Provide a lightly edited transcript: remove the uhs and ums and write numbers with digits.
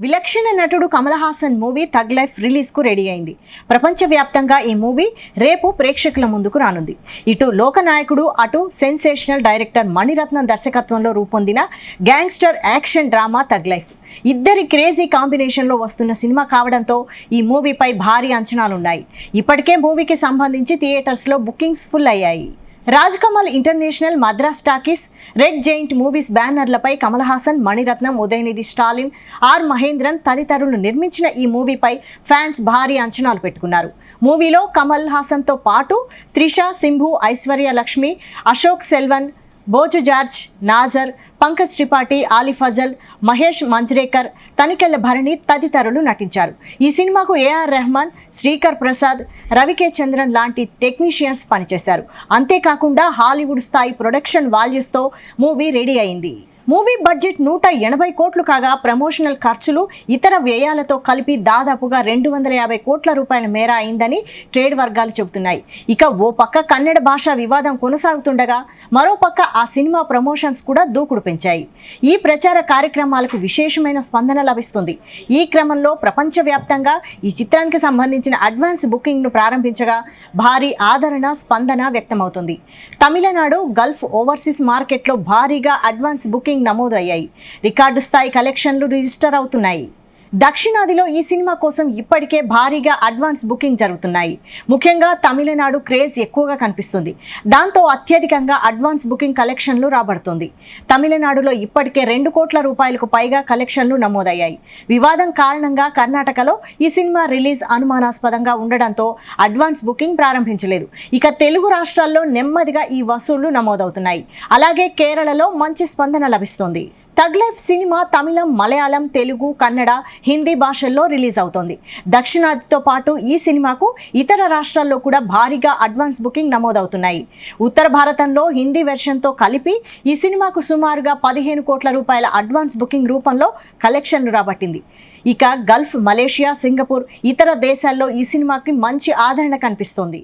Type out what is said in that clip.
విలక్షణ నటుడు Kamal Haasan movie Thug Life రిలీజ్కు రెడీ అయింది. ప్రపంచవ్యాప్తంగా ఈ మూవీ రేపు ప్రేక్షకుల ముందుకు రానుంది. ఇటు లోకనాయకుడు, అటు సెన్సేషనల్ డైరెక్టర్ మణిరత్నం దర్శకత్వంలో రూపొందిన gangster action drama tug life ఇద్దరి క్రేజీ కాంబినేషన్లో వస్తున్న సినిమా కావడంతో ఈ మూవీపై భారీ అంచనాలున్నాయి. ఇప్పటికే మూవీకి సంబంధించి థియేటర్స్లో బుకింగ్స్ ఫుల్ అయ్యాయి. Rajkamal International, Madras Talkies, Red Giant Movies బ్యానర్లపై కమల్ హాసన్, మణిరత్నం, ఉదయనిధి స్టాలిన్, ఆర్ మహేంద్రన్ తదితరులు నిర్మించిన ఈ మూవీపై ఫ్యాన్స్ భారీ అంచనాలు పెట్టుకున్నారు. మూవీలో కమల్ హాసన్తో పాటు త్రిష, సింభు, ఐశ్వర్య లక్ష్మి, అశోక్ సెల్వన్, బోజు జార్జ్, నాజర్, పంకజ్ త్రిపాఠి, ఆలి ఫజల్, మహేష్ మంజ్రేకర్, తనికెళ్ల భరణి తదితరులు నటించారు. ఈ సినిమాకు ఏఆర్ రెహమాన్, శ్రీకర్ ప్రసాద్, రవికే చంద్రన్ లాంటి టెక్నీషియన్స్ పనిచేశారు. అంతేకాకుండా హాలీవుడ్ స్థాయి ప్రొడక్షన్ వాల్యూస్తో మూవీ రెడీ అయింది. మూవీ బడ్జెట్ 180 కోట్లు కాగా ప్రమోషనల్ ఖర్చులు, ఇతర వ్యయాలతో కలిపి దాదాపుగా 250 కోట్ల రూపాయల మేర అయిందని ట్రేడ్ వర్గాలు చెబుతున్నాయి. ఇక ఓ పక్క కన్నడ భాషా వివాదం కొనసాగుతుండగా మరో పక్క ఆ సినిమా ప్రమోషన్స్ కూడా దూకుడు పెంచాయి. ఈ ప్రచార కార్యక్రమాలకు విశేషమైన స్పందన లభిస్తుంది. ఈ క్రమంలో ప్రపంచవ్యాప్తంగా ఈ చిత్రానికి సంబంధించిన అడ్వాన్స్ బుకింగ్ను ప్రారంభించగా భారీ ఆదరణ, స్పందన వ్యక్తమవుతుంది. తమిళనాడు, గల్ఫ్, ఓవర్సీస్ మార్కెట్లో భారీగా అడ్వాన్స్ బుకింగ్ నమోదు అయ్యాయి. రికార్డు స్థాయి కలెక్షన్లు రిజిస్టర్ అవుతున్నాయి. దక్షిణాదిలో ఈ సినిమా కోసం ఇప్పటికే భారీగా అడ్వాన్స్ బుకింగ్ జరుగుతున్నాయి. ముఖ్యంగా తమిళనాడు క్రేజ్ ఎక్కువగా కనిపిస్తుంది. దాంతో అత్యధికంగా అడ్వాన్స్ బుకింగ్ కలెక్షన్లు రాబడుతుంది. తమిళనాడులో ఇప్పటికే 2 కోట్ల రూపాయలకు పైగా కలెక్షన్లు నమోదయ్యాయి. వివాదం కారణంగా కర్ణాటకలో ఈ సినిమా రిలీజ్ అనుమానాస్పదంగా ఉండడంతో అడ్వాన్స్ బుకింగ్ ప్రారంభించలేదు. ఇక తెలుగు రాష్ట్రాల్లో నెమ్మదిగా ఈ వసూళ్లు నమోదవుతున్నాయి. అలాగే కేరళలో మంచి స్పందన లభిస్తుంది. థగ్ లైఫ్ సినిమా తమిళం, మలయాళం, తెలుగు, కన్నడ, హిందీ భాషల్లో రిలీజ్ అవుతోంది. దక్షిణాదితో పాటు ఈ సినిమాకు ఇతర రాష్ట్రాల్లో కూడా భారీగా అడ్వాన్స్ బుకింగ్ నమోదవుతున్నాయి. ఉత్తర భారతంలో హిందీ వెర్షన్తో కలిపి ఈ సినిమాకు సుమారుగా 15 కోట్ల రూపాయల అడ్వాన్స్ బుకింగ్ రూపంలో కలెక్షన్లు రాబట్టింది. ఇక గల్ఫ్, మలేషియా, సింగపూర్, ఇతర దేశాల్లో ఈ సినిమాకి మంచి ఆదరణ కనిపిస్తోంది.